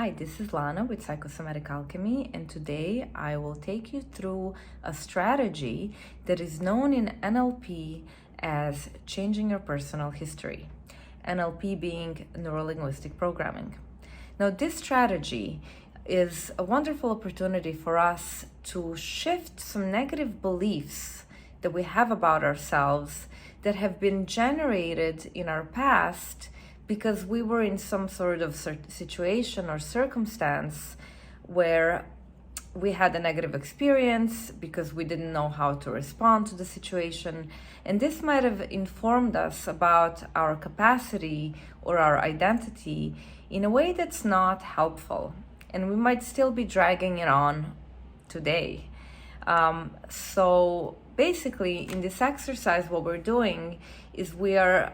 Hi, this is Lana with Psychosomatic Alchemy, and today I will take you through a strategy that is known in NLP as changing your personal history. NLP being Neuro-Linguistic Programming. Now, this strategy is a wonderful opportunity for us to shift some negative beliefs that we have about ourselves that have been generated in our past because we were in some sort of situation or circumstance where we had a negative experience because we didn't know how to respond to the situation. And this might have informed us about our capacity or our identity in a way that's not helpful. And we might still be dragging it on today. So basically, in this exercise, what we're doing is we are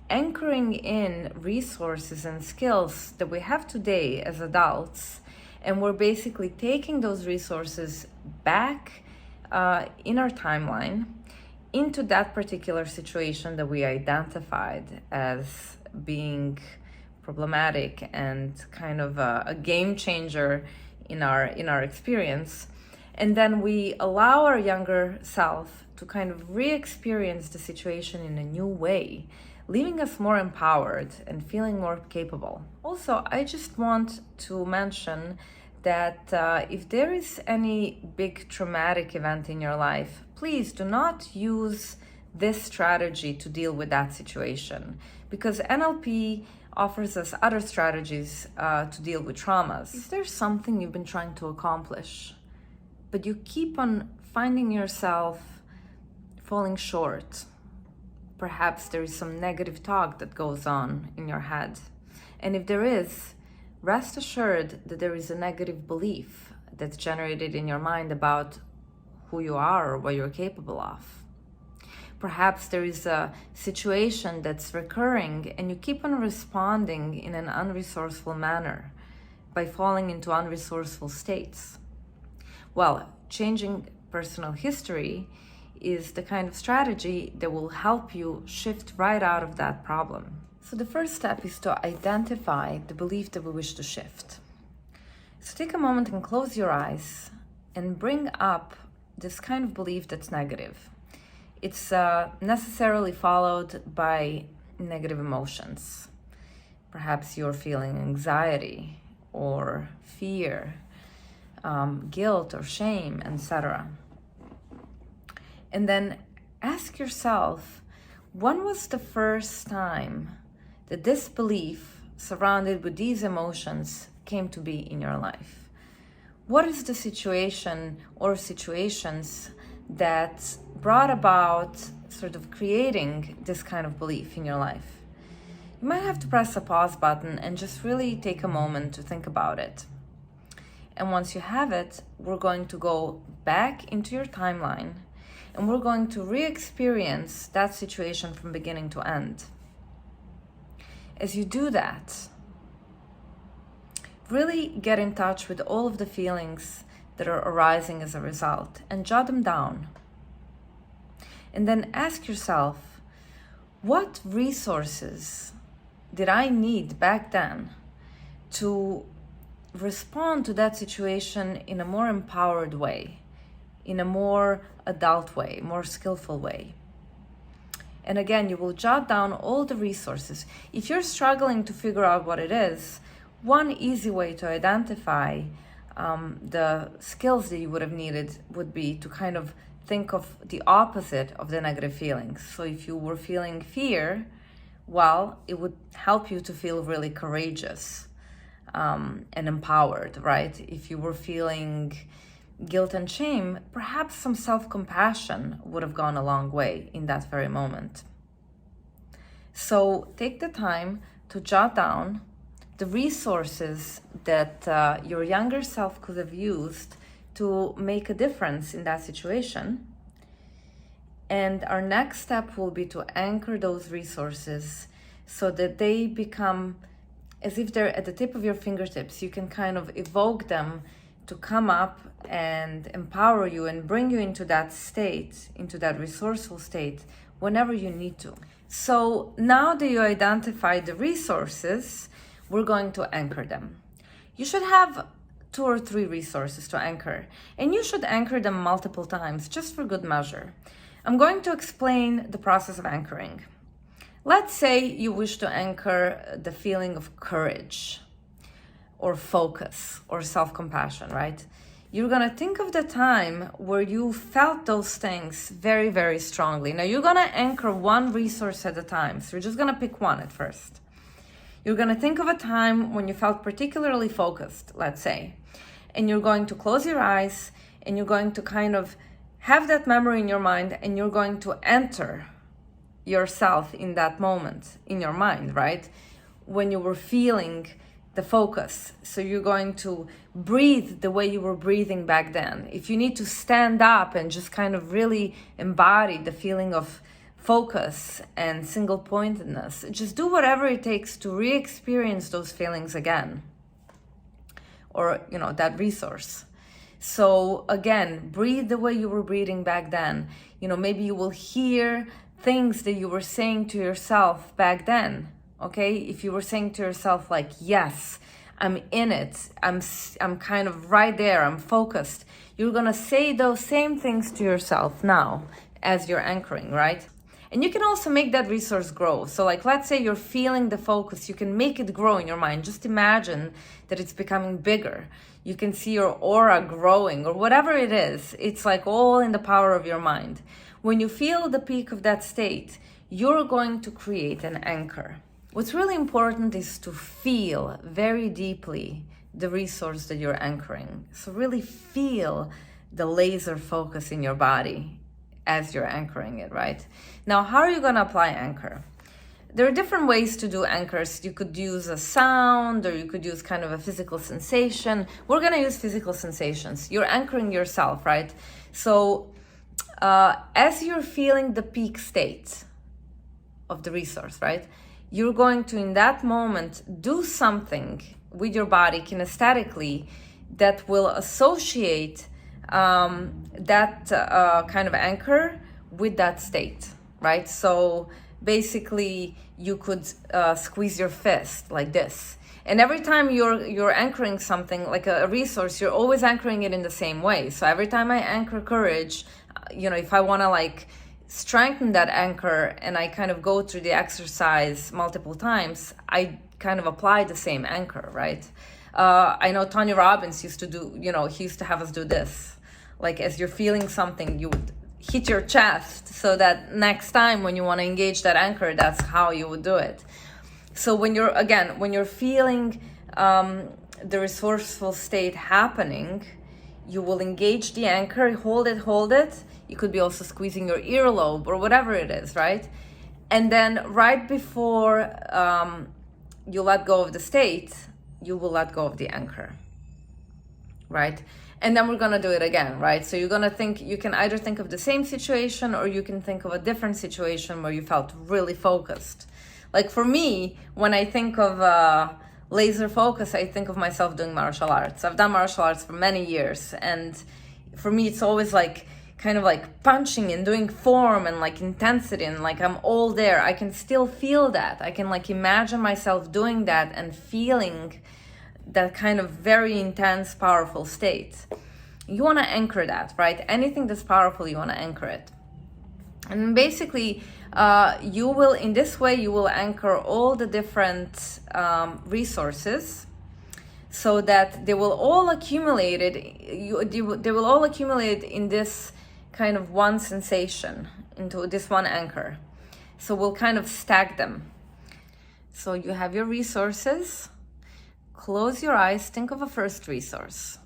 anchoring in resources and skills that we have today as adults, and we're basically taking those resources back in our timeline into that particular situation that we identified as being problematic and kind of a game changer in our experience. And then we allow our younger self to kind of re-experience the situation in a new way, leaving us more empowered and feeling more capable. Also, I just want to mention that if there is any big traumatic event in your life, please do not use this strategy to deal with that situation, because NLP offers us other strategies to deal with traumas. Is there something you've been trying to accomplish, but you keep on finding yourself falling short? Perhaps there is some negative talk that goes on in your head. And if there is, rest assured that there is a negative belief that's generated in your mind about who you are or what you're capable of. Perhaps there is a situation that's recurring and you keep on responding in an unresourceful manner by falling into unresourceful states. Well, changing personal history is the kind of strategy that will help you shift right out of that problem. So the first step is to identify the belief that we wish to shift. So take a moment and close your eyes and bring up this kind of belief that's negative. It's necessarily followed by negative emotions. Perhaps you're feeling anxiety or fear, guilt or shame, etc. And then ask yourself, when was the first time that this belief surrounded with these emotions came to be in your life? What is the situation or situations that brought about sort of creating this kind of belief in your life? You might have to press a pause button and just really take a moment to think about it. And once you have it, we're going to go back into your timeline and we're going to re-experience that situation from beginning to end. As you do that, really get in touch with all of the feelings that are arising as a result and jot them down. And then ask yourself, what resources did I need back then to respond to that situation in a more empowered way, in a more adult way, more skillful way? And again, you will jot down all the resources. If you're struggling to figure out what it is, one easy way to identify the skills that you would have needed would be to kind of think of the opposite of the negative feelings. So if you were feeling fear, well, it would help you to feel really courageous and empowered, right? If you were feeling guilt and shame, perhaps some self-compassion would have gone a long way in that very moment. So take the time to jot down the resources that your younger self could have used to make a difference in that situation. And our next step will be to anchor those resources so that they become as if they're at the tip of your fingertips. You can kind of evoke them to come up and empower you and bring you into that state, into that resourceful state, whenever you need to. So now that you identify the resources, we're going to anchor them. you should have 2 or 3 resources to anchor, and you should anchor them multiple times just for good measure. I'm going to explain the process of anchoring. Let's say you wish to anchor the feeling of courage or focus or self-compassion, right? You're gonna think of the time where you felt those things very, very strongly. Now you're gonna anchor one resource at a time. So you're just gonna pick one at first. You're gonna think of a time when you felt particularly focused, let's say, and you're going to close your eyes and you're going to kind of have that memory in your mind, and you're going to enter yourself in that moment in your mind, right? When you were feeling the focus. So you're going to breathe the way you were breathing back then. If you need to stand up and just kind of really embody the feeling of focus and single pointedness, just do whatever it takes to re-experience those feelings again, or that resource. So again, breathe the way you were breathing back then. Maybe you will hear things that you were saying to yourself back then. Okay, if you were saying to yourself like, yes, I'm in it, I'm kind of right there, I'm focused, you're gonna say those same things to yourself now as you're anchoring, right? And you can also make that resource grow. So like, let's say you're feeling the focus, you can make it grow in your mind. Just imagine that it's becoming bigger. You can see your aura growing, or whatever it is. It's like all in the power of your mind. When you feel the peak of that state, you're going to create an anchor. What's really important is to feel very deeply the resource that you're anchoring. So really feel the laser focus in your body as you're anchoring it, right? Now, how are you going to apply anchor? There are different ways to do anchors. You could use a sound, or you could use kind of a physical sensation. We're going to use physical sensations. You're anchoring yourself, right? So as you're feeling the peak state of the resource, right? You're going to, in that moment, do something with your body kinesthetically that will associate that kind of anchor with that state, right? So basically, you could squeeze your fist like this. And every time you're anchoring something like a resource, you're always anchoring it in the same way. So every time I anchor courage, if I want to like strengthen that anchor and I kind of go through the exercise multiple times, I kind of apply the same anchor, right? I know Tony Robbins used to do, he used to have us do this. Like as you're feeling something, you would hit your chest so that next time when you want to engage that anchor, that's how you would do it. So when you're feeling the resourceful state happening, you will engage the anchor, hold it. You could be also squeezing your earlobe or whatever it is, right? And then right before you let go of the state, you will let go of the anchor, right? And then we're gonna do it again, right? So you can either think of the same situation, or you can think of a different situation where you felt really focused. Like for me, when I think of laser focus, I think of myself doing martial arts. I've done martial arts for many years, and for me it's always like kind of like punching and doing form and like intensity, and like I'm all there. I can still feel that. I can like imagine myself doing that and feeling that kind of very intense, powerful state. You want to anchor that, right? Anything that's powerful, you want to anchor it. And basically, you will anchor all the different resources so that they will all accumulate they will all accumulate in this kind of one sensation, into this one anchor. So we'll kind of stack them. So you have your resources. Close your eyes, think of a first resource.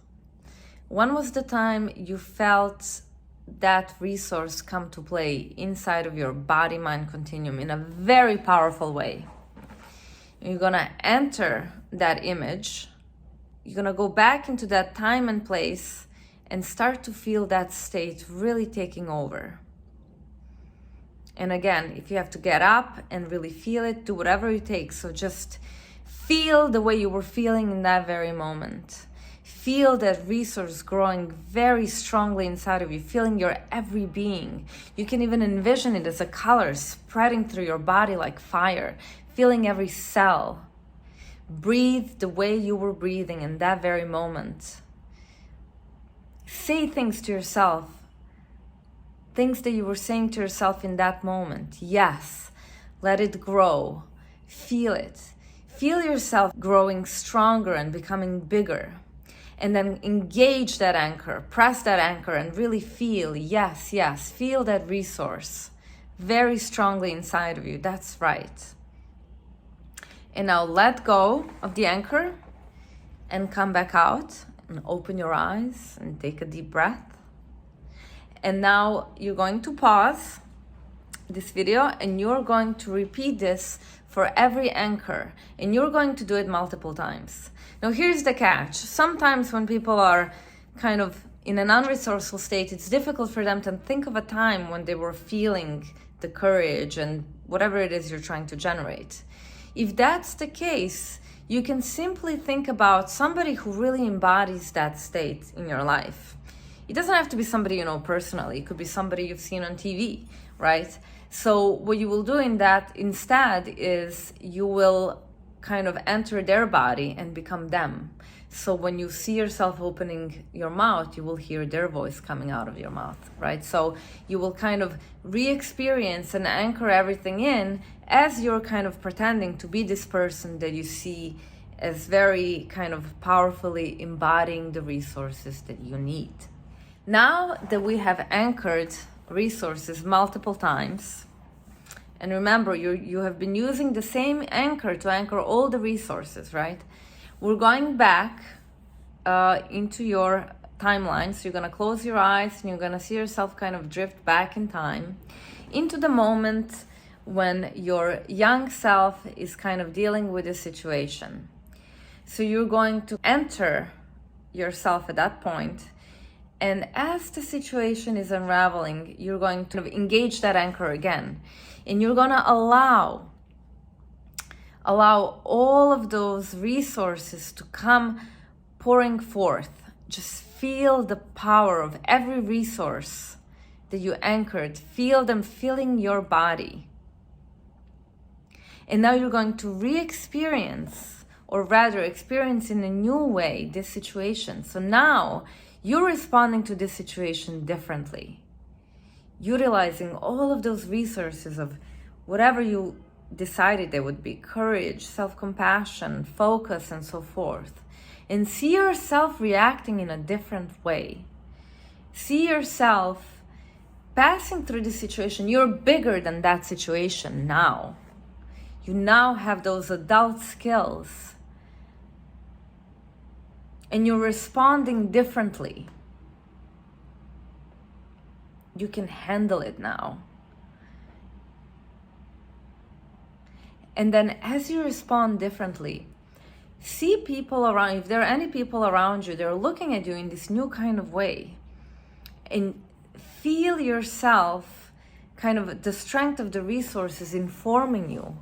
When was the time you felt that resource come to play inside of your body-mind continuum in a very powerful way? You're gonna enter that image. You're gonna go back into that time and place and start to feel that state really taking over. And again, if you have to get up and really feel it, do whatever it takes. So just feel the way you were feeling in that very moment. Feel that resource growing very strongly inside of you, feeling your every being. You can even envision it as a color spreading through your body like fire, feeling every cell. Breathe the way you were breathing in that very moment. Say things to yourself, things that you were saying to yourself in that moment. Yes, let it grow. Feel it. Feel yourself growing stronger and becoming bigger. And then engage that anchor, press that anchor, and really feel, yes, feel that resource very strongly inside of you. That's right. And now let go of the anchor and come back out and open your eyes and take a deep breath. And now you're going to pause this video and you're going to repeat this for every anchor, and you're going to do it multiple times. Now here's the catch. Sometimes when people are kind of in an unresourceful state, it's difficult for them to think of a time when they were feeling the courage and whatever it is you're trying to generate. If that's the case, you can simply think about somebody who really embodies that state in your life. It doesn't have to be somebody you know personally. It could be somebody you've seen on TV, right? So what you will do in that instead is you will kind of enter their body and become them. So when you see yourself opening your mouth, you will hear their voice coming out of your mouth, right? So you will kind of re-experience and anchor everything in as you're kind of pretending to be this person that you see as very kind of powerfully embodying the resources that you need. Now that we have anchored resources multiple times, and remember, you have been using the same anchor to anchor all the resources, right? We're going back into your timeline. So you're going to close your eyes and you're going to see yourself kind of drift back in time into the moment when your young self is kind of dealing with a situation. So you're going to enter yourself at that point, and as the situation is unraveling, you're going to engage that anchor again, and you're going to allow all of those resources to come pouring forth. Just feel the power of every resource that you anchored. Feel them filling your body. And now you're going to re-experience, or rather experience in a new way, this situation. So now you're responding to this situation differently, utilizing all of those resources of whatever you decided they would be: courage, self-compassion, focus, and so forth. And see yourself reacting in a different way. See yourself passing through the situation. You're bigger than that situation now. You now have those adult skills. And you're responding differently. You can handle it now. And then as you respond differently, see people around. If there are any people around you, they're looking at you in this new kind of way. And feel yourself, kind of the strength of the resources informing you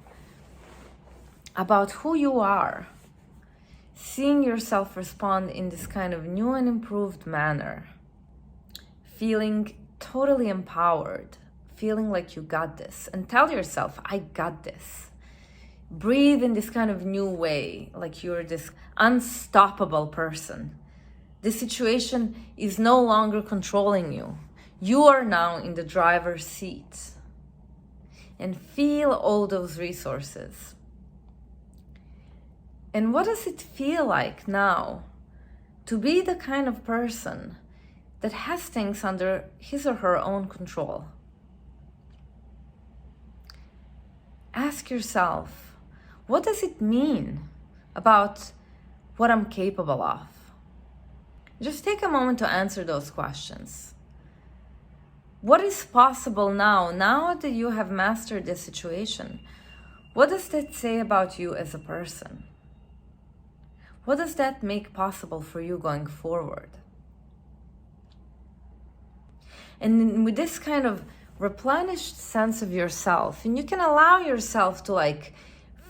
about who you are. Seeing yourself respond in this kind of new and improved manner. Feeling totally empowered. Feeling like you got this. And tell yourself, I got this. Breathe in this kind of new way, like you're this unstoppable person. The situation is no longer controlling you. You are now in the driver's seat. And feel all those resources. And what does it feel like now to be the kind of person that has things under his or her own control? Ask yourself, what does it mean about what I'm capable of? Just take a moment to answer those questions. What is possible now that you have mastered this situation? What does that say about you as a person? What does that make possible for you going forward? And with this kind of replenished sense of yourself, and you can allow yourself to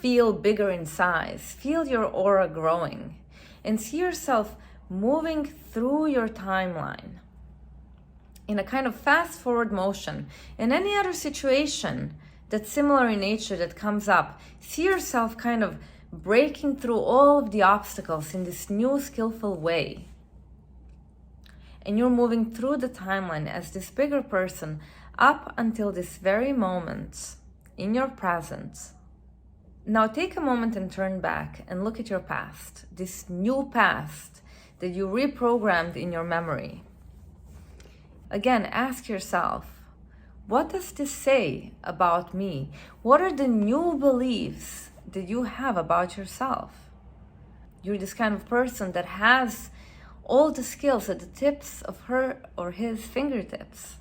feel bigger in size, feel your aura growing, and see yourself moving through your timeline in a kind of fast forward motion. In any other situation that's similar in nature that comes up, see yourself kind of breaking through all of the obstacles in this new skillful way. And you're moving through the timeline as this bigger person up until this very moment in your present. Now take a moment and turn back and look at your past, this new past that you reprogrammed in your memory. Again, ask yourself, what does this say about me? What are the new beliefs that you have about yourself? You're this kind of person that has all the skills at the tips of her or his fingertips.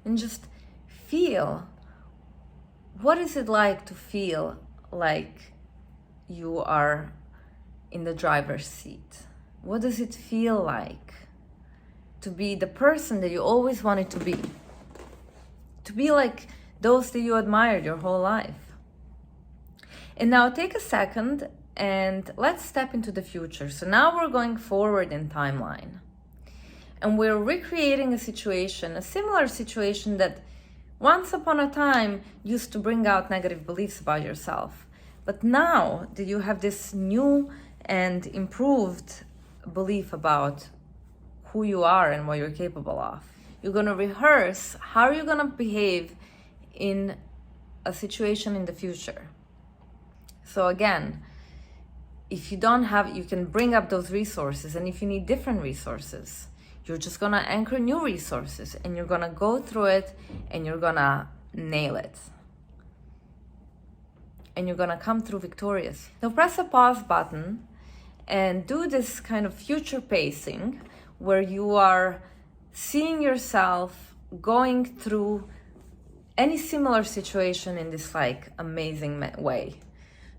And just feel, what is it like to feel like you are in the driver's seat? What does it feel like to be the person that you always wanted to be? To be like those that you admired your whole life. And now take a second and let's step into the future. So now we're going forward in timeline. And we're recreating a situation, a similar situation that once upon a time used to bring out negative beliefs about yourself. But now that you have this new and improved belief about who you are and what you're capable of, you're going to rehearse how you're going to behave in a situation in the future. So again, if you don't have, you can bring up those resources, and if you need different resources, you're just gonna anchor new resources and you're gonna go through it and you're gonna nail it. And you're gonna come through victorious. Now press the pause button and do this kind of future pacing where you are seeing yourself going through any similar situation in this like amazing way.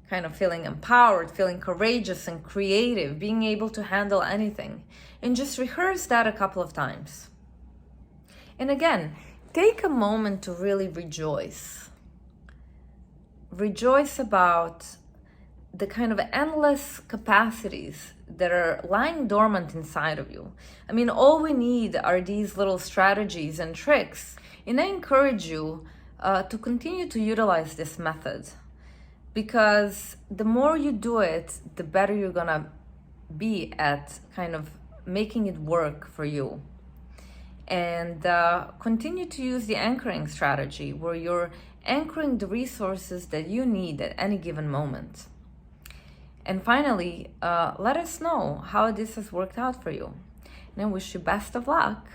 Kind of feeling empowered, feeling courageous and creative, being able to handle anything. And just rehearse that a couple of times. And again, take a moment to really rejoice. Rejoice about the kind of endless capacities that are lying dormant inside of you. I mean, all we need are these little strategies and tricks. And I encourage you to continue to utilize this method, because the more you do it, the better you're gonna be at kind of making it work for you. And continue to use the anchoring strategy where you're anchoring the resources that you need at any given moment. And finally, let us know how this has worked out for you. And I wish you best of luck.